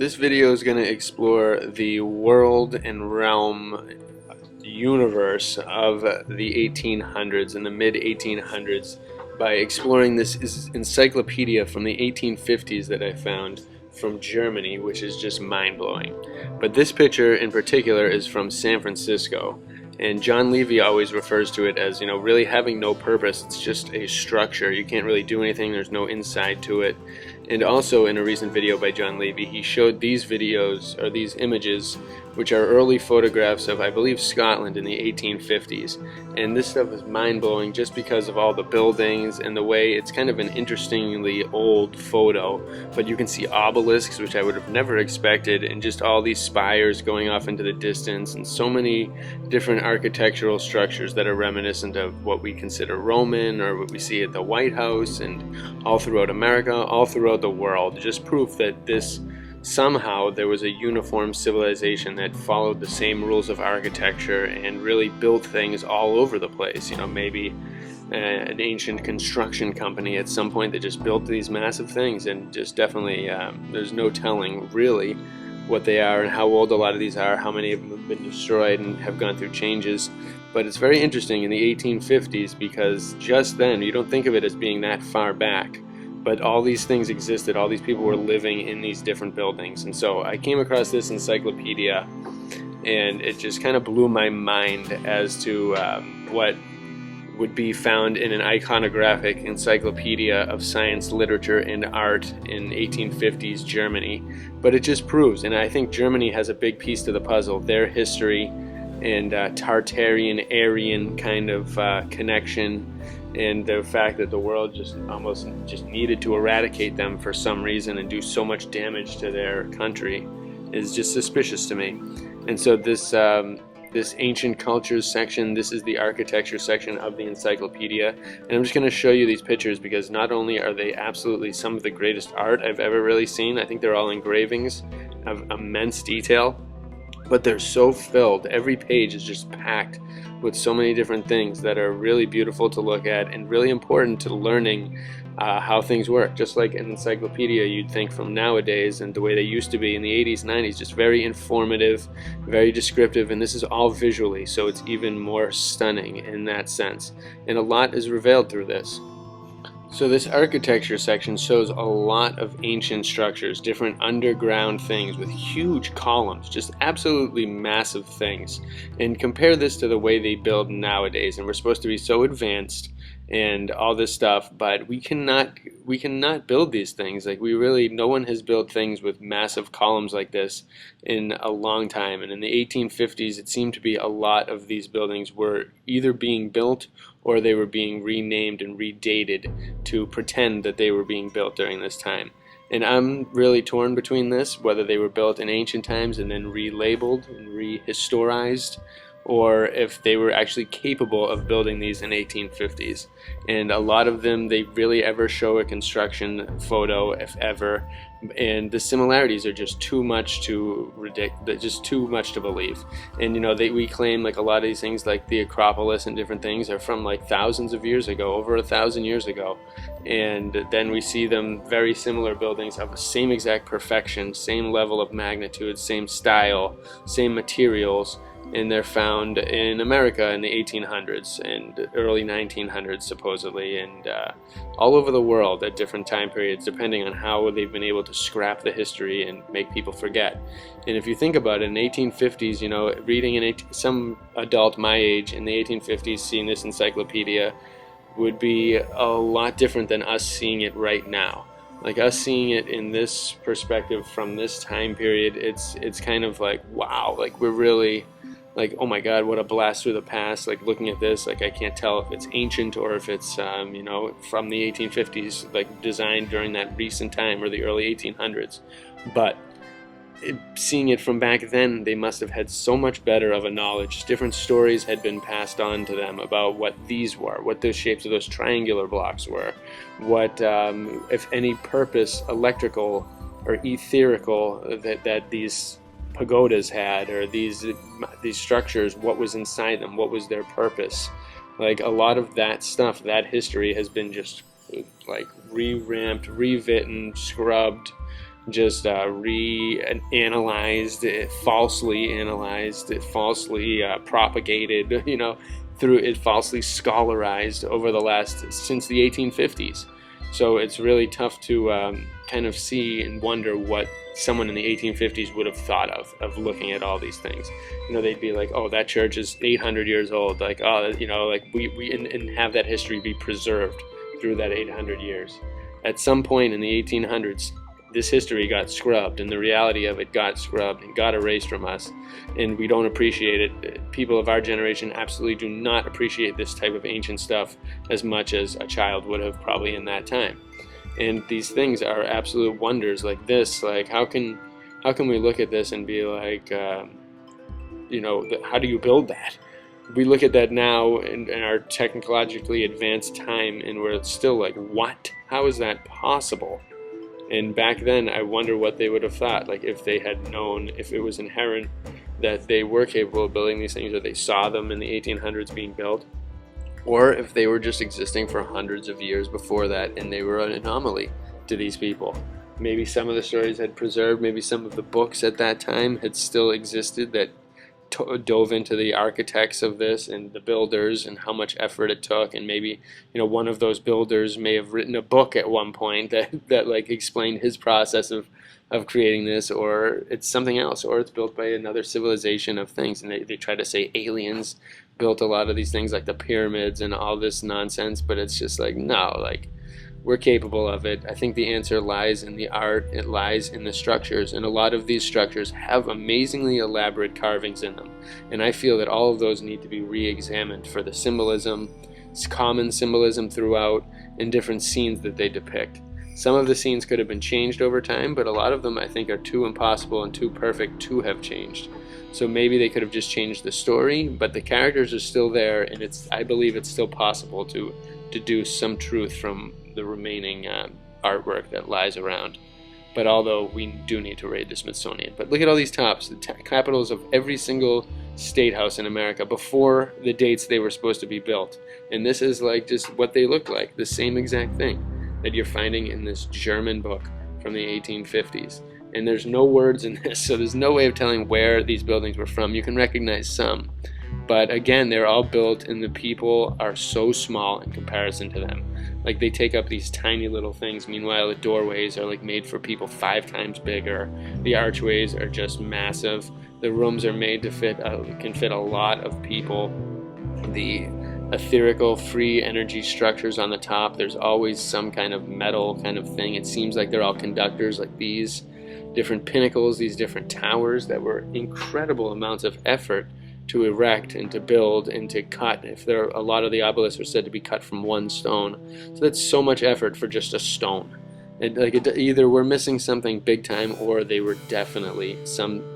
This video is going to explore the world and realm universe of the 1800s and the mid 1800s by exploring this encyclopedia from the 1850s that I found from Germany, which is just mind-blowing. But this picture in particular is from San Francisco, and John Levy always refers to it as, really having no purpose. It's just a structure. You can't really do anything. There's no inside to it. And also in a recent video by John Levy, he showed these videos, or these images, which are early photographs of, I believe, Scotland in the 1850s. And this stuff is mind-blowing just because of all the buildings and the way it's kind of an interestingly old photo. But you can see obelisks, which I would have never expected, and just all these spires going off into the distance, and so many different architectural structures that are reminiscent of what we consider Roman, or what we see at the White House, and all throughout America, all throughout the world. Just proof that somehow there was a uniform civilization that followed the same rules of architecture and really built things all over the place. Maybe an ancient construction company at some point that just built these massive things, and just definitely there's no telling really what they are and how old a lot of these are, how many of them have been destroyed and have gone through changes. But it's very interesting in the 1850s, because just then you don't think of it as being that far back, but all these things existed. All these people were living in these different buildings. And so I came across this encyclopedia, and it just kind of blew my mind as to what would be found in an iconographic encyclopedia of science, literature, and art in 1850s Germany. But it just proves, and I think Germany has a big piece to the puzzle, their history and Tartarian, Aryan kind of connection, and the fact that the world just almost needed to eradicate them for some reason and do so much damage to their country is just suspicious to me. And so this ancient cultures section, this is the architecture section of the encyclopedia, and I'm just going to show you these pictures because not only are they absolutely some of the greatest art I've ever really seen, I think they're all engravings of immense detail, but they're so filled. Every page is just packed with so many different things that are really beautiful to look at and really important to learning how things work. Just like an encyclopedia you'd think from nowadays and the way they used to be in the 80s, 90s, just very informative, very descriptive, and this is all visually, so it's even more stunning in that sense. And a lot is revealed through this. So this architecture section shows a lot of ancient structures, different underground things with huge columns, just absolutely massive things. And compare this to the way they build nowadays, and we're supposed to be so advanced and all this stuff, but we cannot build these things. Like, no one has built things with massive columns like this in a long time. And in the 1850s, it seemed to be a lot of these buildings were either being built or they were being renamed and redated to pretend that they were being built during this time. And I'm really torn between this, whether they were built in ancient times and then relabeled and rehistorized, or if they were actually capable of building these in 1850s. And a lot of them, they really ever show a construction photo, if ever, and the similarities are just too much to just too much to believe. And we claim like a lot of these things, like the Acropolis and different things, are from like thousands of years ago, over 1,000 years ago, and then we see them very similar buildings of the same exact perfection, same level of magnitude, same style, same materials, and they're found in America in the 1800s and early 1900s supposedly, and all over the world at different time periods, depending on how they've been able to scrap the history and make people forget. And if you think about it, in the 1850s, reading some adult my age in the 1850s seeing this encyclopedia would be a lot different than us seeing it right now. Like, us seeing it in this perspective from this time period, it's kind of like, wow, like we're really like, oh my God, what a blast through the past. Like, looking at this, like, I can't tell if it's ancient or if it's from the 1850s, like designed during that recent time or the early 1800s. But seeing it from back then, they must have had so much better of a knowledge. Different stories had been passed on to them about what these were, what those shapes of those triangular blocks were, what, if any purpose, electrical or etherical, that these pagodas had, or these structures, what was inside them, what was their purpose. Like, a lot of that stuff, that history has been just like revamped, rewritten, scrubbed, just reanalyzed, falsely analyzed, falsely propagated, through it, falsely scholarized over the last, since the 1850s. So it's really tough to kind of see and wonder what someone in the 1850s would have thought of looking at all these things. They'd be like, oh, that church is 800 years old. Like, oh, like and have that history be preserved through that 800 years. At some point in the 1800s, this history got scrubbed, and the reality of it got scrubbed and got erased from us, and we don't appreciate it. People of our generation absolutely do not appreciate this type of ancient stuff as much as a child would have probably in that time. And these things are absolute wonders like this. Like, how can we look at this and be like, how do you build that? We look at that now in our technologically advanced time, and we're still like, what? How is that possible? And back then, I wonder what they would have thought, like if they had known, if it was inherent that they were capable of building these things, or they saw them in the 1800s being built, or if they were just existing for hundreds of years before that and they were an anomaly to these people. Maybe some of the stories had preserved, maybe some of the books at that time had still existed that dove into the architects of this and the builders and how much effort it took, and maybe one of those builders may have written a book at one point that like explained his process of creating this, or it's something else, or it's built by another civilization of things, and they try to say aliens built a lot of these things like the pyramids and all this nonsense, but it's just like, no, like, we're capable of it. I think the answer lies in the art, it lies in the structures, and a lot of these structures have amazingly elaborate carvings in them, and I feel that all of those need to be re-examined for the symbolism, common symbolism throughout, and different scenes that they depict. Some of the scenes could have been changed over time, but a lot of them I think are too impossible and too perfect to have changed. So maybe they could have just changed the story, but the characters are still there, and I believe it's still possible to deduce some truth from the remaining artwork that lies around. But although we do need to raid the Smithsonian. But look at all these tops, the capitals of every single state house in America before the dates they were supposed to be built. And this is like just what they look like, the same exact thing that you're finding in this German book from the 1850s. And there's no words in this, so there's no way of telling where these buildings were from. You can recognize some, but again, they're all built and the people are so small in comparison to them. Like, they take up these tiny little things. Meanwhile, the doorways are like made for people 5 times bigger. The archways are just massive. The rooms are made to can fit a lot of people. The etherical free energy structures on the top, there's always some kind of metal kind of thing. It seems like they're all conductors, like these different pinnacles, these different towers that were incredible amounts of effort to erect and to build and to cut. A lot of the obelisks are said to be cut from one stone, so that's so much effort for just a stone. And either we're missing something big time, or they were definitely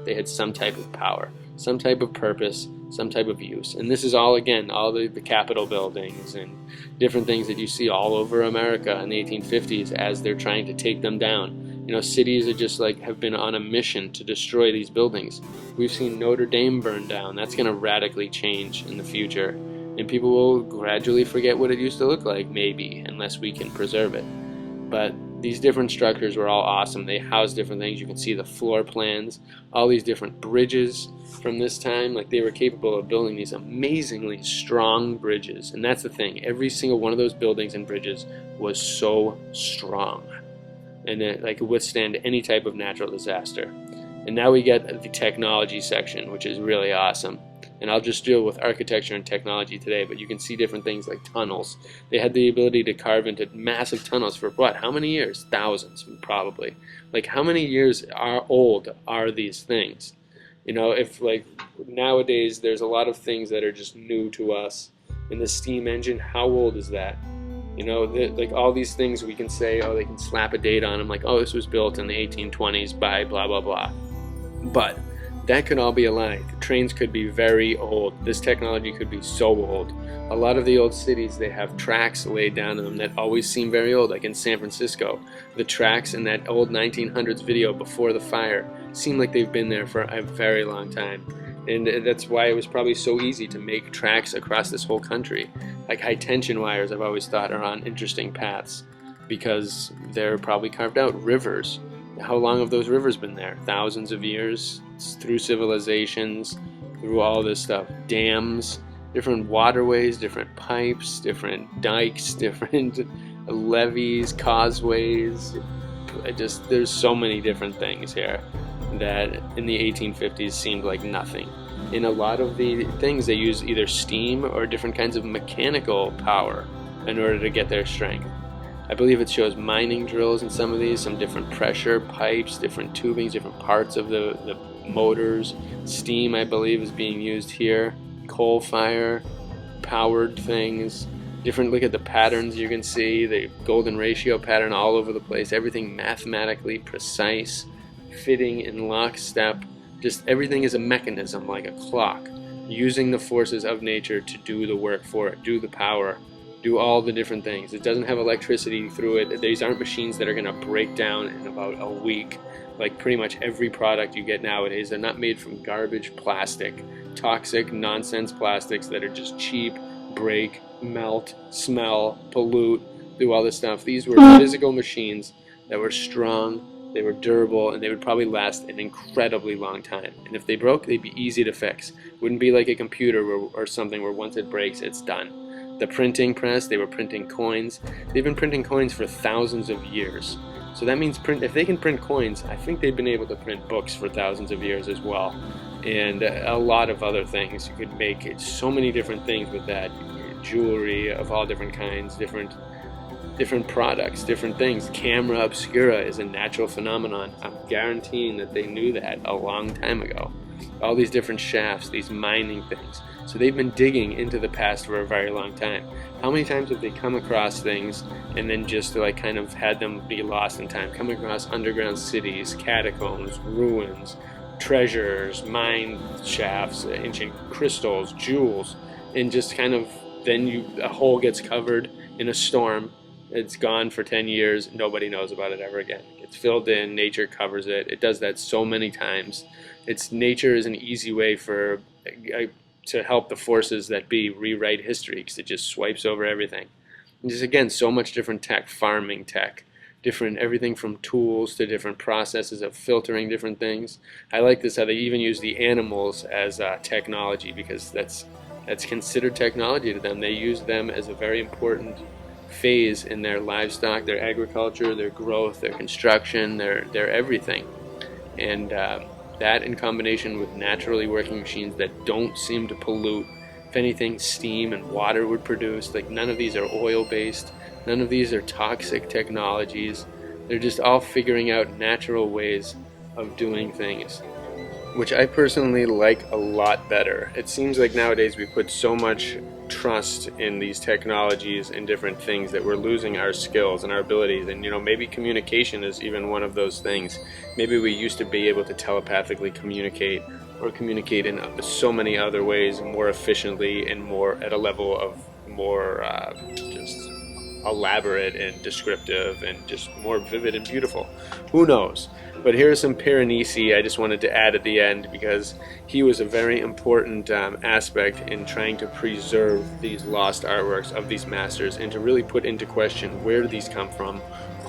they had some type of power, some type of purpose, some type of use. And this is all, again, all the Capitol buildings and different things that you see all over America in the 1850s as they're trying to take them down. Cities are just like have been on a mission to destroy these buildings. We've seen Notre Dame burn down. That's going to radically change in the future, and people will gradually forget what it used to look like, maybe, unless we can preserve it. But these different structures were all awesome. They house different things. You can see the floor plans, all these different bridges from this time. Like, they were capable of building these amazingly strong bridges, and that's the thing. Every single one of those buildings and bridges was so strong, and it could withstand any type of natural disaster. And now we get the technology section, which is really awesome. And I'll just deal with architecture and technology today, but you can see different things like tunnels. They had the ability to carve into massive tunnels for what? How many years? Thousands, probably. Like, how many years old are these things? If like nowadays there's a lot of things that are just new to us. And the steam engine, how old is that? Like all these things we can say, oh, they can slap a date on them, like, oh, this was built in the 1820s by blah, blah, blah. But that could all be a lie. The trains could be very old. This technology could be so old. A lot of the old cities, they have tracks laid down in them that always seem very old, like in San Francisco. The tracks in that old 1900s video before the fire seem like they've been there for a very long time. And that's why it was probably so easy to make tracks across this whole country. Like, high tension wires, I've always thought, are on interesting paths because they're probably carved out. Rivers, how long have those rivers been there? Thousands of years, through civilizations, through all this stuff. Dams, different waterways, different pipes, different dikes, different levees, causeways. There's so many different things here that in the 1850s seemed like nothing. In a lot of the things, they use either steam or different kinds of mechanical power in order to get their strength. I believe it shows mining drills in some of these, some different pressure pipes, different tubings, different parts of the motors. Steam, I believe, is being used here. Coal fire, powered things. Different, look at the patterns you can see, the golden ratio pattern all over the place. Everything mathematically precise, fitting in lockstep. Just everything is a mechanism, like a clock, using the forces of nature to do the work for it, do the power, do all the different things. It doesn't have electricity through it. These aren't machines that are going to break down in about a week, like pretty much every product you get nowadays. They're not made from garbage plastic, toxic nonsense plastics that are just cheap, break, melt, smell, pollute, do all this stuff. These were physical machines that were strong, they were durable, and they would probably last an incredibly long time. And if they broke, they'd be easy to fix. Wouldn't be like a computer or something where once it breaks, it's done. The printing press, they were printing coins. They've been printing coins for thousands of years. So that means if they can print coins, I think they've been able to print books for thousands of years as well. And a lot of other things. You could make so many different things with that. Jewelry of all different kinds, different products, different things. Camera obscura is a natural phenomenon. I'm guaranteeing that they knew that a long time ago. All these different shafts, these mining things. So they've been digging into the past for a very long time. How many times have they come across things and then just like kind of had them be lost in time? Come across underground cities, catacombs, ruins, treasures, mine shafts, ancient crystals, jewels, and just kind of then a hole gets covered in a storm. It's gone for 10 years. Nobody knows about it ever again. It gets filled in. Nature covers it. It does that so many times. Nature is an easy way to help the forces that be rewrite history, because it just swipes over everything. And just again, so much different tech, farming tech, different everything from tools to different processes of filtering different things. I like this how they even use the animals as technology, because that's considered technology to them. They use them as a very important phase in their livestock, their agriculture, their growth, their construction, their everything. And that in combination with naturally working machines that don't seem to pollute. If anything, steam and water would produce. Like, none of these are oil-based. None of these are toxic technologies. They're just all figuring out natural ways of doing things, which I personally like a lot better. It seems like nowadays we put so much trust in these technologies and different things that we're losing our skills and our abilities. And maybe communication is even one of those things. Maybe we used to be able to telepathically communicate, or communicate in so many other ways more efficiently and more at a level of more just elaborate and descriptive and just more vivid and beautiful. Who knows? But here's some Piranesi I just wanted to add at the end, because he was a very important aspect in trying to preserve these lost artworks of these masters and to really put into question, where did these come from?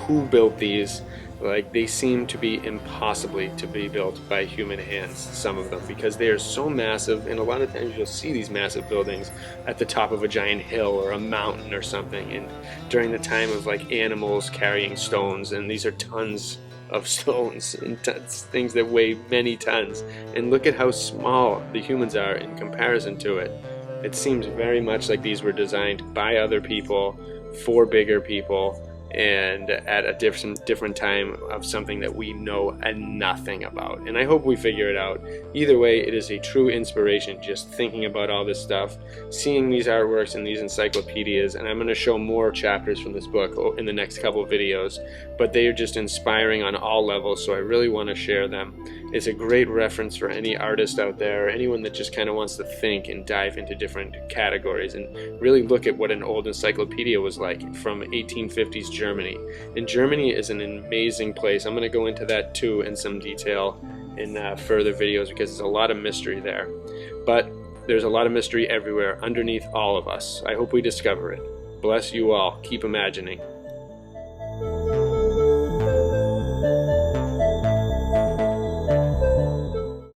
Who built these? Like, they seem to be impossibly to be built by human hands, some of them, because they are so massive. And a lot of times you'll see these massive buildings at the top of a giant hill or a mountain or something, and during the time of like animals carrying stones, and these are tons of stones and things that weigh many tons, and look at how small the humans are in comparison to it. It seems very much like these were designed by other people for bigger people, and at a different time of something that we know nothing about. And I hope we figure it out. Either way, it is a true inspiration just thinking about all this stuff, seeing these artworks and these encyclopedias. And I'm going to show more chapters from this book in the next couple of videos, but they are just inspiring on all levels, so I really want to share them. It's a great reference for any artist out there, or anyone that just kind of wants to think and dive into different categories and really look at what an old encyclopedia was like from 1850s Germany. And Germany is an amazing place. I'm going to go into that too in some detail in further videos, because there's a lot of mystery there. But there's a lot of mystery everywhere underneath all of us. I hope we discover it. Bless you all. Keep imagining.